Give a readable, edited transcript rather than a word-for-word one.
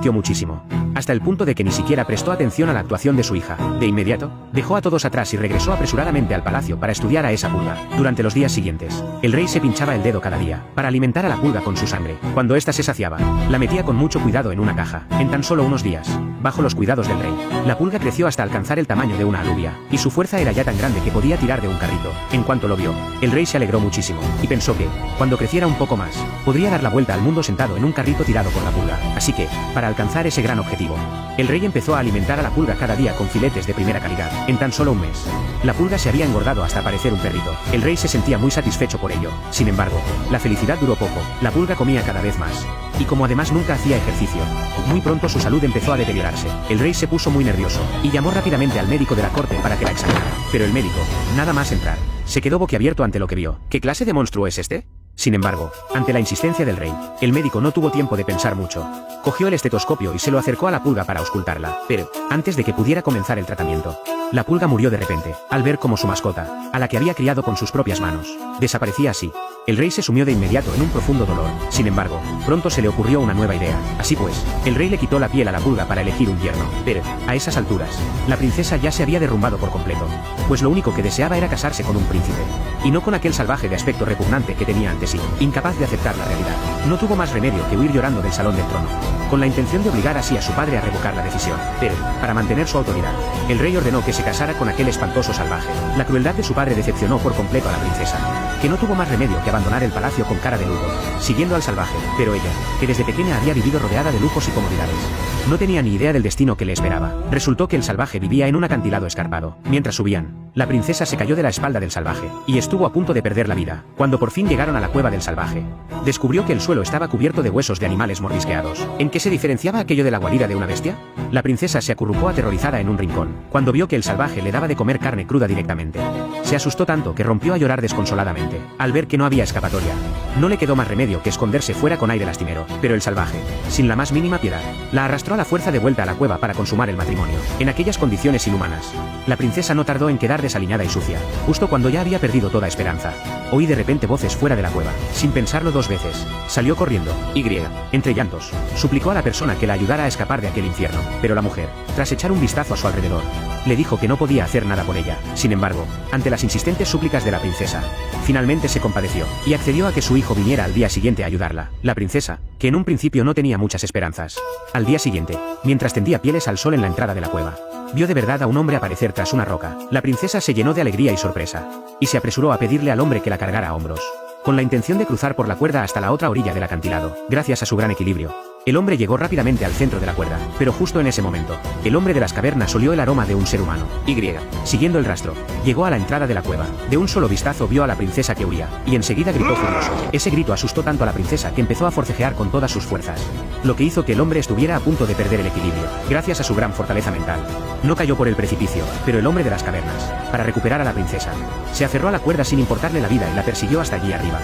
divirtió muchísimo, hasta el punto de que ni siquiera prestó atención a la actuación de su hija. De inmediato, dejó a todos atrás y regresó apresuradamente al palacio para estudiar a esa pulga. Durante los días siguientes, el rey se pinchaba el dedo cada día, para alimentar a la pulga con su sangre. Cuando ésta se saciaba, la metía con mucho cuidado en una caja. En tan solo unos días, bajo los cuidados del rey, la pulga creció hasta alcanzar el tamaño de una alubia, y su fuerza era ya tan grande que podía tirar de un carrito. En cuanto lo vio, el rey se alegró muchísimo, y pensó que, cuando creciera un poco más, podría dar la vuelta al mundo sentado en un carrito tirado por la pulga. Así que, para alcanzar ese gran objetivo, el rey empezó a alimentar a la pulga cada día con filetes de primera calidad. En tan solo un mes, la pulga se había engordado hasta parecer un perrito. El rey se sentía muy satisfecho por ello. Sin embargo, la felicidad duró poco. La pulga comía cada vez más, y como además nunca hacía ejercicio, muy pronto su salud empezó a deteriorarse. El rey se puso muy nervioso, y llamó rápidamente al médico de la corte para que la examinara. Pero el médico, nada más entrar, se quedó boquiabierto ante lo que vio. ¿Qué clase de monstruo es este? Sin embargo, ante la insistencia del rey, el médico no tuvo tiempo de pensar mucho. Cogió el estetoscopio y se lo acercó a la pulga para auscultarla. Pero, antes de que pudiera comenzar el tratamiento, la pulga murió de repente, al ver cómo su mascota, a la que había criado con sus propias manos, desaparecía así. El rey se sumió de inmediato en un profundo dolor. Sin embargo, pronto se le ocurrió una nueva idea. Así pues, el rey le quitó la piel a la pulga para elegir un yerno. Pero, a esas alturas, la princesa ya se había derrumbado por completo, pues lo único que deseaba era casarse con un príncipe, y no con aquel salvaje de aspecto repugnante que tenía ante sí. Incapaz de aceptar la realidad, no tuvo más remedio que huir llorando del salón del trono, con la intención de obligar así a su padre a revocar la decisión. Pero, para mantener su autoridad, el rey ordenó que se casara con aquel espantoso salvaje. La crueldad de su padre decepcionó por completo a la princesa, que no tuvo más remedio que abandonar el palacio con cara de luto, siguiendo al salvaje. Pero ella, que desde pequeña había vivido rodeada de lujos y comodidades, no tenía ni idea del destino que le esperaba. Resultó que el salvaje vivía en un acantilado escarpado. Mientras subían, la princesa se cayó de la espalda del salvaje, y estuvo a punto de perder la vida. Cuando por fin llegaron a la cueva del salvaje, descubrió que el suelo estaba cubierto de huesos de animales mordisqueados. ¿En qué se diferenciaba aquello de la guarida de una bestia? La princesa se acurrucó aterrorizada en un rincón, cuando vio que el salvaje le daba de comer carne cruda directamente. Se asustó tanto que rompió a llorar desconsoladamente. Al ver que no había escapatoria, no le quedó más remedio que esconderse fuera con aire lastimero. Pero el salvaje, sin la más mínima piedad, la arrastró a la fuerza de vuelta a la cueva para consumar el matrimonio. En aquellas condiciones inhumanas, la princesa no tardó en quedar desaliñada y sucia. Justo cuando ya había perdido toda esperanza, oí de repente voces fuera de la cueva. Sin pensarlo dos veces, salió corriendo, y, entre llantos, suplicó a la persona que la ayudara a escapar de aquel infierno. Pero la mujer, tras echar un vistazo a su alrededor, le dijo que no podía hacer nada por ella. Sin embargo, ante las insistentes súplicas de la princesa, finalmente se compadeció, y accedió a que su hijo viniera al día siguiente a ayudarla. La princesa, que en un principio no tenía muchas esperanzas, al día siguiente, mientras tendía pieles al sol en la entrada de la cueva, vio de verdad a un hombre aparecer tras una roca. La princesa se llenó de alegría y sorpresa, y se apresuró a pedirle al hombre que la cargara a hombros, con la intención de cruzar por la cuerda hasta la otra orilla del acantilado. Gracias a su gran equilibrio, el hombre llegó rápidamente al centro de la cuerda, pero justo en ese momento, el hombre de las cavernas olió el aroma de un ser humano. Siguiendo el rastro, llegó a la entrada de la cueva. De un solo vistazo vio a la princesa que huía, y enseguida gritó furioso. Ese grito asustó tanto a la princesa que empezó a forcejear con todas sus fuerzas, lo que hizo que el hombre estuviera a punto de perder el equilibrio. Gracias a su gran fortaleza mental, no cayó por el precipicio, pero el hombre de las cavernas, para recuperar a la princesa, se aferró a la cuerda sin importarle la vida y la persiguió hasta allí arriba.